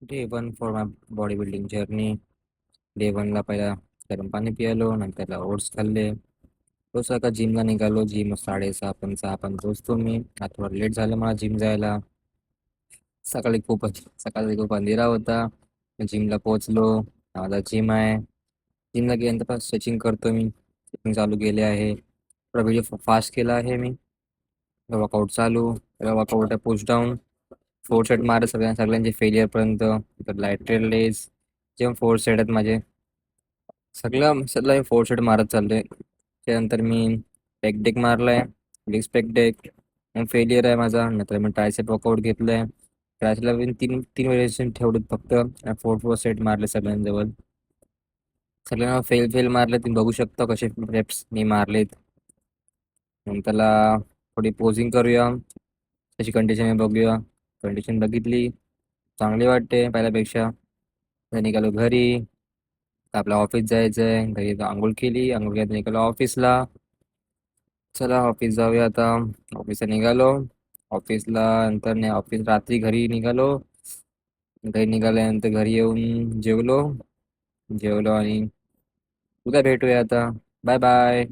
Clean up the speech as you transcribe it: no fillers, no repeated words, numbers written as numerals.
Day 1 for my body building journey. Day 1ला पहिला गरम पाणी पियालो, नंतर ओट्स खाल्ले. तो सकाळ जिमला निघालो. जिम 6:30 पण पोचतो मी. आज थोडा लेट झालं मला जिम जायला. सकाळी खूप अंधेरा होता. जिमला पोहोचलो. माझा जिम आहे. जिमला गेल्यानंतर पण स्ट्रेचिंग करतो मी. स्ट्रेचिंग चालू केले आहे. थोडा व्हिडिओ फास्ट केला आहे मी. वर्कआउट चालू. वर्कआउट पुश डाऊन, 4 सेट मारत सगळ्यांचे फेलियरपर्यंत. लायट्रेल लेज जेव्हा 4 सेट आहेत माझे. सगळं 4 सेट मारत चाललोय. त्यानंतर मी पेक डेक मारलाय. Legs pec deck. फेलियर आहे माझा. नंतर मी ट्रायसेप वर्कआउट घेतलंय. ट्रायसेपला मी तीन तीन व्हेरिएशन ठेवलेत फक्त. 4 4 सेट मारले सगळ्यांजवळ. सगळ्यांना फेल फेल मारले. तुम्ही बघू शकता कसे रेप्स मी मारलेत. नंतरला थोडी पोजिंग करूया. त्याची कंडिशन बघूया. कंडिशन बघितली, चांगली वाटते पहिल्यापेक्षा. तर निघालो घरी. आपल्या ऑफिस जायचंय. घरी आंघोळ केली. आंघोळ केल्यानंतर निघालो ऑफिसला. चला ऑफिस जाऊया आता. ऑफिसला निघालो. ऑफिसला नंतर नाही, ऑफिस रात्री घरी निघालो. घरी निघाल्यानंतर घरी येऊन जेवलो. जेवलो आणि उद्या भेटूया आता. Bye bye.